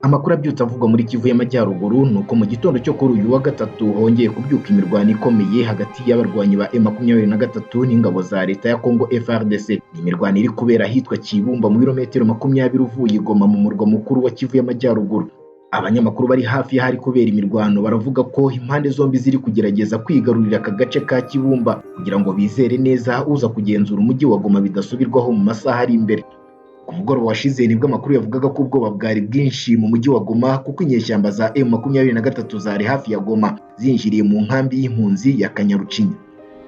Amakuru abyutse avugwa muri Kivu y'Amajyaruguru nuko mu gitondo cyo kuri uyu wa gatatu hongeye kubyuka imirwano ikomeye hagati y'abarwanyi ba M23 n'ingabo za leta ya Congo Fardc. Ni imirwano iri kubera ahitwa Kibumba mu birometero 20 uvuye i Goma mu murwa mukuru wa Kivu y'Amajyaruguru. Abanyamakuru bari hafi y'ahari kubera imirwano baravuga ko impande zombi ziri kugerageza kwigarurira aka gace ka Kibumba kugira ngo bizere neza uza kugenzura umujyi wa Goma bidasubirwaho mu masaha ari imbere. Ku mugoroba washize nibwo amakuru yavugaga ko ubwoba bwari bwinshi mu mujyi wa Goma kuko inyeshyamba za M23 zari hafi ya Goma zinjiriye mu nkambi y'impunzi ya Kanyarucinya.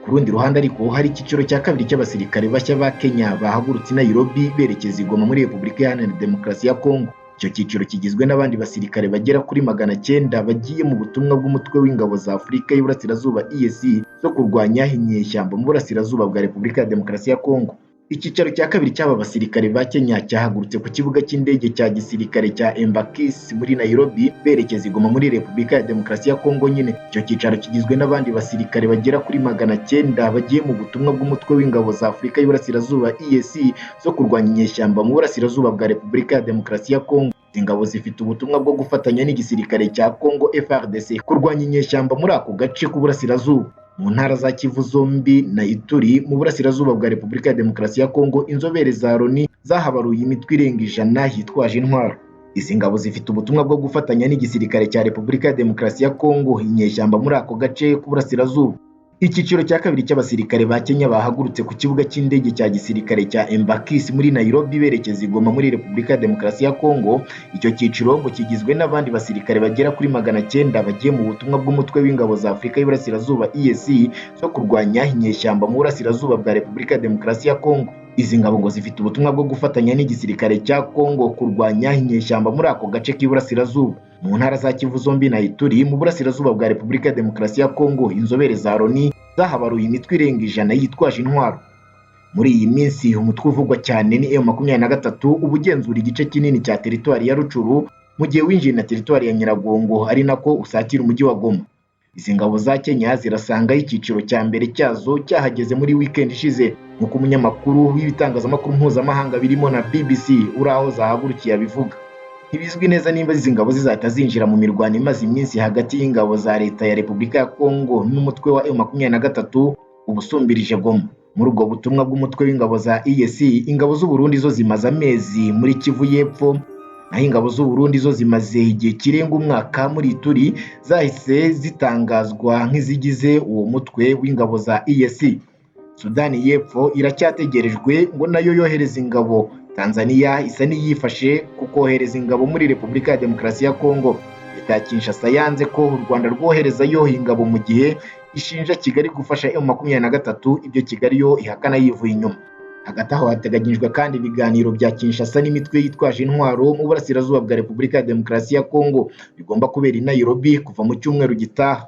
Ku rundi ruhande ariko hari icyiciro cya kabiri cy'abasirikare bashya ba Kenya bahagurutse i Nairobi berekeza i Goma muri Repubulika Iharanira Demokarasi ya Kongo. Icyo cyiciro kigizwe n'abandi basirikare bagera kuri 900 bagiye mu butumwa bw'umutwe w'ingabo za Afurika y'Iburasirazuba EAC zo kurwanya inyeshyamba mu burasirazuba bwa Repubulika ya Demokarasi ya Kongo. Icyicaro cya kabiri cy'aba basirikare ba Kenya cyahagurutse ku kibuga cy'indege cya gisirikare cya Embakasi muri Nairobi berekeza i Goma muri Repubulika ya Demokarasi ya Kongo nyine. Icyo cyicaro kigizwe n'abandi basirikare bagera kuri 900 bagiye mu butumwa bw'umutwe w'ingabo za Afurika y'Iburasirazuba EAC zo kurwanya inyeshyamba mu burasirazuba bwa Repubulika ya Demokarasi ya Kongo. Ingabo zifite ubutumwa bwo gufatanya n'igisirikare cya Congo Fardc kurwanya inyeshyamba muri ako gace k'uburasirazuba. Mu ntara za Kivu zombi na Ituri mu burasirazuba bwa Repubulika ya Demokarasi ya Kongo, inzobere za Loni zahabaruye imitwe irenga 100 yitwaje intwaro. Izi ngabo zifite ubutumwa bwo gufatanya n'igisirikare cya Repubulika ya Demokarasi ya Kongo inyeshyamba muri ako gace k'uburasirazuba. Icyiciro cya kabiri cy'abasirikare ba Kenya bahagurutse ku kibuga cy'indege cya gisirikare cya Embakasi muri Nairobi berekeza i Goma muri Repubulika ya Demokarasi ya Kongo. Icyo cyiciro ngo kigizwe n'abandi basirikare bagera kuri 900 bagiye mu butumwa bw'umutwe w'ingabo za Afurika y'Iburasirazuba EAC zo kurwanya inyeshyamba mu burasirazuba bwa Repubulika ya Demokarasi ya Kongo. Izi ngabo ngo zifite ubutumwa bwo gufatanya n'igisirikare cya Kongo kurwanya inyeshyamba muri ako gace k'iburasirazuba. Mu ntara za Kivu zombi na Ituri mu burasirazuba bwa Repubulika ya Demokarasi ya Kongo, inzobere za Loni zahabaruye imitwe irenga 100 yitwaje intwaro. Muri iyi minsi umutwe uvugwa cyane ni M23 ubugenzura igice kinini cya teritwari ya Rucuru mu gihe winjiye na teritwari ya Nyiragongo ari nako usatira umujyi wa Goma. Izi ngabo za Kenya zirasanga icyiciro cya mbere cyazo cyahageze muri weekend ishize nk'uko umunyamakuru w'ibitangazamakuru mpuzamahanga birimo na BBC uraho zahagurukiye abivuga. Ntibizwi neza nimba izi ngabo zizahita zinjira mu mirwano imaze iminsi hagati y'ingabo za leta ya Repubulika ya Kongo n'umutwe wa M23 ubusumbirije Goma. Muri ubwo butumwa bw'umutwe w'ingabo za EAC, ingabo z'u Burundi zo zimaze amezi muri Kivu y'Epfo, naho ingabo z'u Burundi zo zimaze igihe kirenga umwaka muri Ituri zahise zitangazwa nk'izigize uwo mutwe w'ingabo za EAC. Sudani y'Epfo iracyategerejwe ngo nayo yohereza ingabo. Tanzania isa n'iyifashe kukohereza ingabo muri Repubulika ya Demokarasi ya Kongo. Leta ya Kinshasa yanze ko u Rwanda rwoherezayo ingabo mu gihe ishinja Kigali gufasha M23, ibyo Kigali yo ihakana yivuye inyuma. Hagati aho hateganyijwe kandi ibiganiro bya Kinshasa n'imitwe yitwaje intwaro mu burasirazuba bwa Repubulika ya Demokarasi ya Kongo bigomba kubera i Nairobi kuva mu cyumweru gitaha.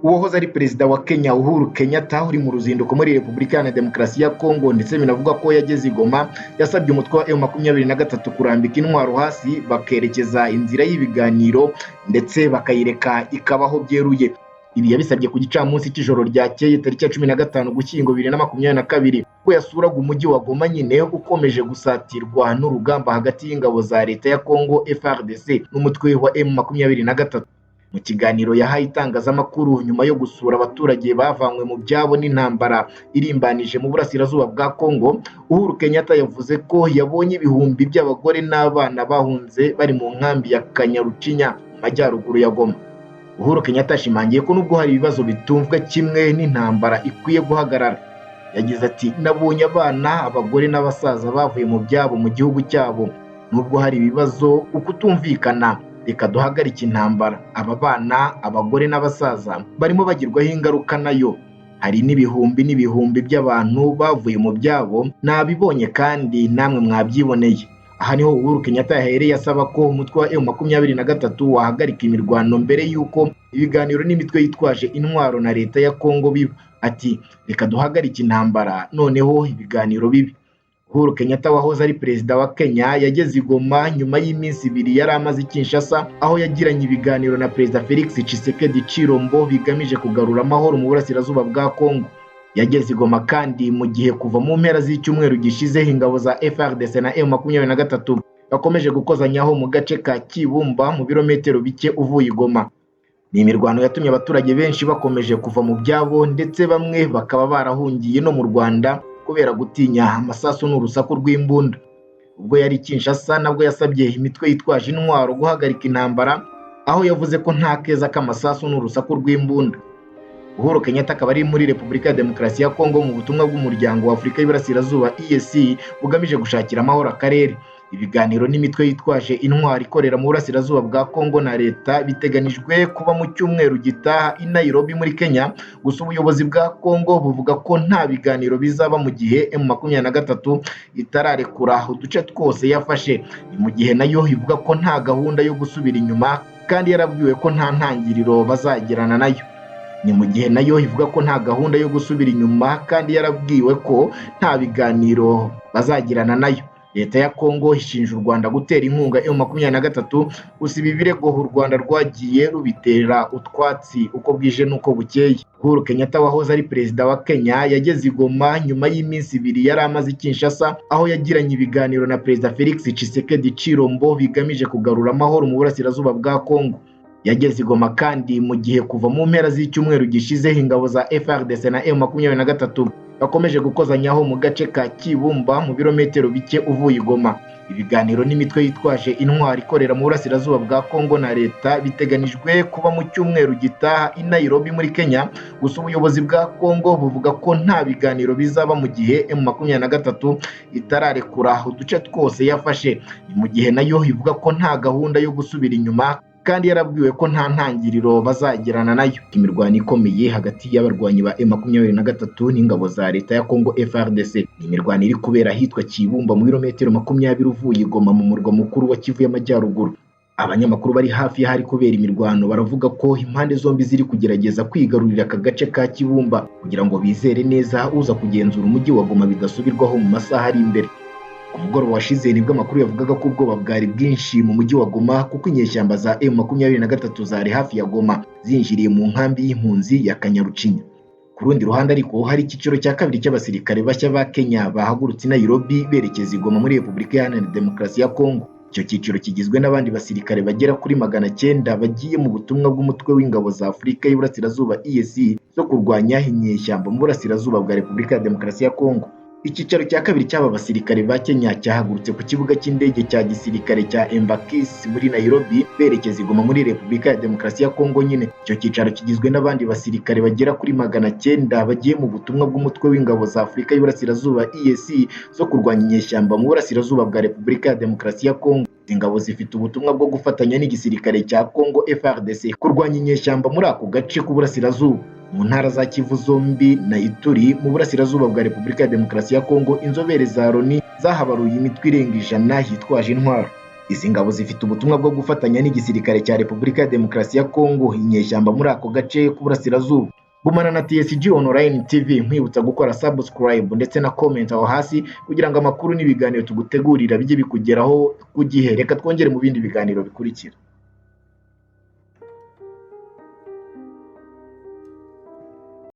Uwahoze ari perezida wa Kenya Uhuru Kenyatta uri mu ruzinduko muri Repubulika ya Demokarasi ya Kongo ndetse binavuga ko yageze i Goma, yasabye umutwe wa M23 kurambika intwaro hasi bakerekeza inzira y'ibiganiro ndetse bakayireka ikabaho byeruye. Ibi yabisabye ku gicamunsi cy'ijoro ryakeye tariki ya 15 Ugushyingo 2022 ko yasuraga umujyi wa Goma nyine ukomeje gusatirwa n'urugamba hagati y'ingabo za leta ya Kongo Fardc n'umutwe wa M23. Mu kiganiro yahaye itangazamakuru nyuma yo gusura abaturage bavanywe mu byabo n'intambara irimbanije mu burasirazuba bwa Kongo, Uhuru Kenyatta yavuze ko yabonye ibihumbi by'abagore n'abana bahunze bari mu nkambi ya Kanyarucinya mu majyaruguru ya Goma. Uhuru Kenyatta ashimangiye ko nubwo hari ibibazo bitumvwa kimwe n'intambara ikwiye guhagarara. Yagize ati, nabonye abana, abagore n'abasaza bavuye mu byabo mu gihugu cyabo. Nubwo hari ibibazo ukutumvikana, reka duhagarike intambara. Aba bana, abagore n'abasaza barimo bagirwaho ingaruka nayo. Hari n'ibihumbi by'abantu bavuye mu byabo, nabibonye kandi namwe mwabyiboneye. Aha niho Uhuru Kenyatta yahereye asaba ko umutwe wa M23 wahagarika imirwano mbere y'uko ibiganiro n'imitwe yitwaje intwaro na leta ya Kongo biba. Ati, reka duhagarike intambara noneho ibiganiro bibi. Uhuru Kenyatta wahoze ari perezida wa Kenya yageze i Goma nyuma y'iminsi 2 yari amaze i Kinshasa, aho yagiranye ibiganiro na perezida Felix Tshisekedi Chilombo bigamije kugarura amahoro mu burasirazuba bwa Kongo. Yageze i Goma kandi mu gihe kuva mu mpera z'icyumweru gishize ingabo za Fardc na M23 bakomeje gukozanyaho mu gace ka Kibumba mu birometero bike uvuye i Goma. Ni imirwano yatumye abaturage benshi bakomeje kuva mu byabo ndetse bamwe bakaba barahungiye no mu Rwanda kubera gutinya amasasu n'urusaku rw'imbunda. Ubwo yari Kinshasa nabwo yasabye imitwe yitwaje intwaro guhagarika intambara, aho yavuze ko nta keza k'amasasu n'urusaku rw'imbunda. Uhuru Kenyatta akaba ari muri Repubulika ya Demokarasi ya Kongo mu butumwa bw'umuryango wa Afurika y'Iburasirazuba EAC bugamije gushakira amahoro akarere. Ibiganiro n'imitwe yitwaje intwaro ikorera mu burasirazuba bwa Kongo na leta biteganijwe kuba mu cyumweru gitaha i Nairobi muri Kenya, gusa ubuyobozi bwa Kongo buvuga ko nta biganiro bizaba mu gihe M23 itararekura uduce twose yafashe. Ni mu gihe nayo ivuga ko nta gahunda yo gusubira inyuma kandi yarabwiwe ko nta ntangiriro bazagirana nayo. Ni mu gihe nayo ivuga ko nta gahunda yo gusubira inyuma kandi yarabwiwe ko nta biganiro bazagirana nayo. Leta ya Kongo ishinja u Rwanda gutera inkunga M23, gusa ibi birego u Rwanda rwagiye rubitera utwatsi uko bwije n'uko bukeye. Uhuru Kenyatta wahoze ari perezida wa Kenya yageze i Goma nyuma y'iminsi 2 yari amaze i Kinshasa, aho yagiranye ibiganiro na Perezida Felix Tshisekedi Chilombo bigamije kugarura amahoro mu burasirazuba bwa Kongo. Yageze i Goma kandi mu gihe kuva mu mpera z'icyumweru gishize ingabo za Fardc na M23 bakomeje gukozanyaho mu gace ka Kibumba mu birometero bike uvuye i Goma. Ibiganiro n'imitwe yitwaje intwaro ikorera mu burasirazuba bwa Kongo na leta biteganijwe kuba mu cyumweru gitaha i Nairobi muri Kenya, gusa ubuyobozi bwa Kongo buvuga ko nta biganiro bizaba mu gihe M23 itararekura uduce twose yafashe. Ni mu gihe nayo ivuga ko nta gahunda yo gusubira inyuma kandi yarabwiwe ko nta ntangiriro bazagirana nayo. Imirwano ikomeye hagati y'abarwanyi ba M23 n'ingabo za leta ya Kongo Fardc. Ni imirwano iri kubera ahitwa Kibumba mu birometero 20 uvuye i Goma mu murwa mukuru wa Kivu y'Amajyaruguru. Abanyamakuru bari hafi y'ahari kubera imirwano baravuga ko impande zombi ziri kugerageza kwigarurira aka gace ka Kibumba kugira ngo bizere neza uza kugenzura umujyi wa Goma bidasubirwaho mu masaha ari imbere. Ku mugoroba washize nibwo amakuru yavugaga ko ubwoba bwari bwinshi mu mujyi wa Goma kuko inyeshyamba za M23 zari hafi ya Goma zinjiriye mu nkambi y'impunzi ya Kanyarucinya. Ku rundi ruhande ariko hari icyiciro cya kabiri cy'abasirikare bashya ba Kenya bahagurutse i Nairobi berekeza i Goma muri Repubulika Iharanira Demokarasi ya Kongo. Icyo cyiciro kigizwe n'abandi basirikare bagera kuri 900 bagiye mu butumwa bw'umutwe w'ingabo za Afurika y'Iburasirazuba EAC zo kurwanya inyeshyamba mu burasirazuba bwa Repubulika ya Demokarasi ya Kongo. Icyicaro cya kabiri cy'aba basirikare ba Kenya cyahagurutse ku kibuga cy'indege cya gisirikare cya Embakasi muri Nairobi berekeza i Goma muri Repubulika ya Demokarasi ya Kongo nyine. Icyo cyicaro kigizwe n'abandi basirikare bagera kuri 900 bagiye mu butumwa bw'umutwe w'ingabo za Afurika y'Iburasirazuba EAC zo kurwanya inyeshyamba mu burasirazuba bwa Repubulika ya Demokarasi ya Kongo. Ingabo zifite ubutumwa bwo gufatanya n'igisirikare cya Kongo FARDC kurwanya inyeshyamba muri ako gace k'uburasirazuba. Mu ntara za Kivu zombi na Ituri mu burasirazuba bwa Repubulika ya Demokarasi ya Kongo, inzobere za Loni zahabaruye imitwe irenga 100 yitwaje intwaro. Izi ngabo zifite ubutumwa bwo gufatanya n'igisirikare cya Repubulika ya Demokarasi ya Kongo inyeshyamba muri ako gace k'uburasirazuba. Gumana na TSG Online TV nkwibutsa gukora subscribe ndetse na comment aho hasi kugira ngo amakuru n'ibiganiro tugutegurira bijye bikugeraho ku gihe. Reka twongere mu bindi biganiro bikurikira.